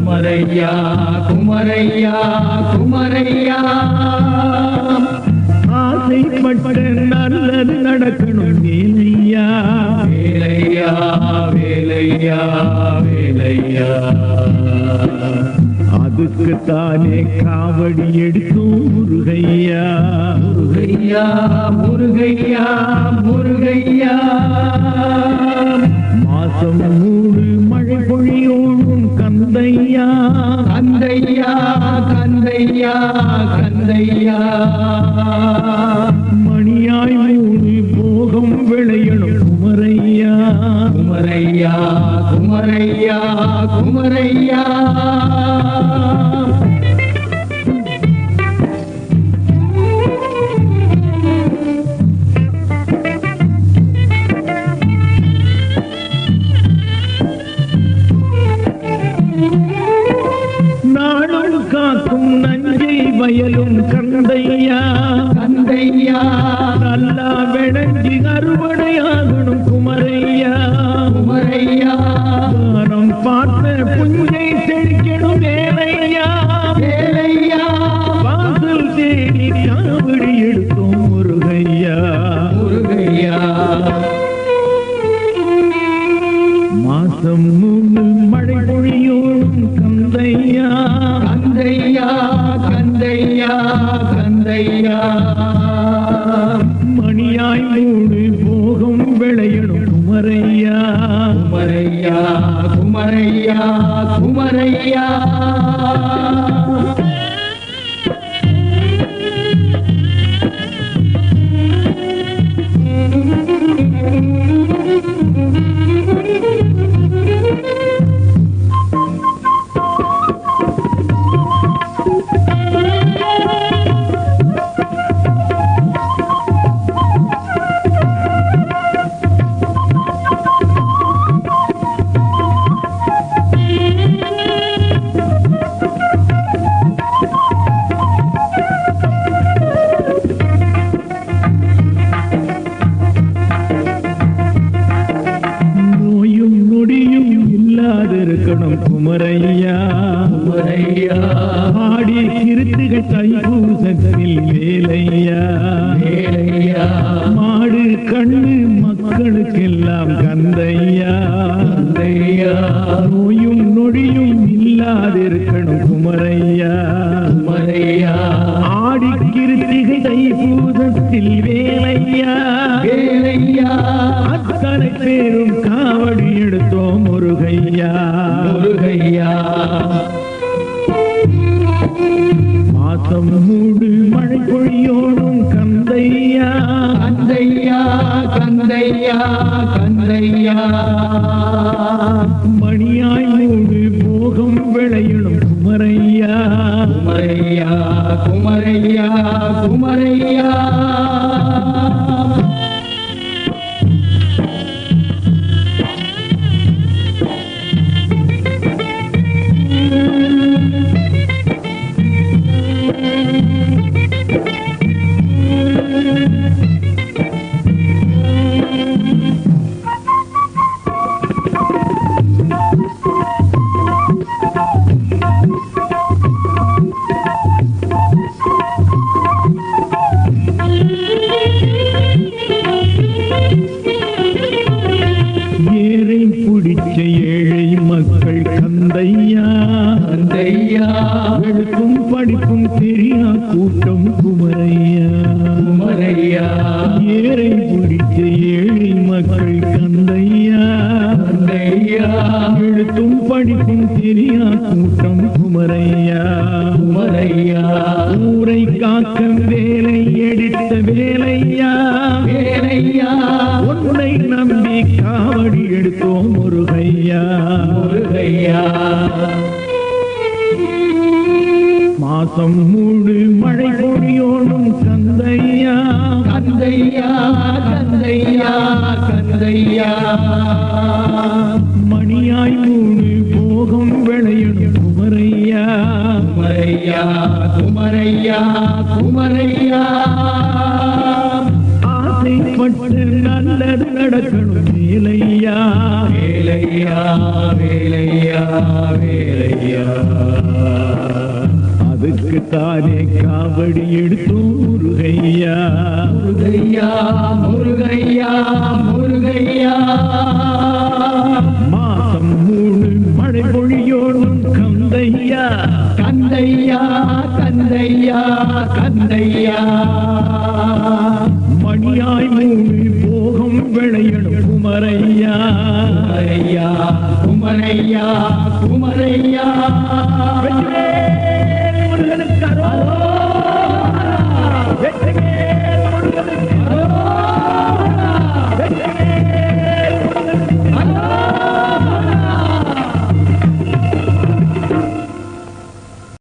குமரையா குமரையா குமரையா ஆசைப்பட்ட நல்லது நடக்கணும் வேலையா வேலையா வேலையா வேலையா அதுக்குத்தானே காவடி எடுத்தோம் முருகையா முருகையா முருகையா முருகையா மாசம் 3 மழை பொழியோடும் கந்தையா கந்தையா கந்தையா கந்தையா மணியாய் 3 போகம் விளையணும் குமரையா குமரையா குமரையா குமரையா நாளும் காக்கும் நஞ்சை வயலும் கந்தையா கந்தையா நல்லா விளைஞ்சி அறுவடையாகணும் குமரையா குமரையா வானம் பார்த்த புஞ்சை செழிக்கணும் வேலையா வேலையா வாசல் தேடி காவடி எடுத்தோம் முருகையா முருகையா மாசம் 3 மழை பொழியோடும் கந்தையா கந்தையா கந்தையா கந்தையா மணியாய் 3 போகம் விளையணும் குமரையா குமரையா குமரையா குமரையா நோயும் நொடியும் இல்லாதிருக்கணும் குமரையா குமரையா ஆடி கிருத்திகள் தைப்பூசத்தில் வேலையா வேலையா மாடு கண்ணு மக்களுக்கெல்லாம் கந்தையா கந்தையா நோயும் நொடியும் இல்லாதிருக்கணும் குமரையா குமரையா ஆடி கிருத்திகை தைப்பூசத்தில் வேலையா வேலையா அத்தனை பேரும் காவடி எடுத்தோம் முருகையா முருகையா மாசம் 3 மழை பொழியோடும் கந்தையா கந்தையா கந்தையா கந்தையா மணியாய் 3 போகம் விளையணும் குமரையா குமரையா குமரையா குமரையா ஏரை பிடிச்ச ஏழை மக்கள் கந்தையா கந்தையா எழுத்தும் படிப்பும் தெரியா கூட்டம் குமரையா குமரையா ஏரை பிடிச்ச ஏழை மக்கள் கந்தையா கந்தையா எழுத்தும் படிப்பும் தெரியா கூட்டம் குமரையா குமரையா ஊரை காக்க வேலை எடுத்த வேலையா வேலையா உன்னை நம்பி காவடி எடுத்தோம் முருகையா முருகையா மாசம் 3 மழை பொழியோடும் கந்தையா கந்தையா கந்தையா கந்தையா மணியாய் 3 போகம் விளையணும் குமரையா குமரையா குமரையா குமரையா ஆசை ஆசைப்பட்டு நல்லது நடக்கணும் வேலையா வேலையா வேலையா வேலையா அதுக்கு தானே காவடி எடுத்தோம் முருகையா முருகையா முருகையா முருகையா மாசம் 3 மழை பொழியோடும் கந்தையா கந்தையா கந்தையா கந்தையா மணியாய் 3 போகம் விளையணும் குமரையா குமரையா குமரையா குமரையா முருகனுக்கு அரோகரா.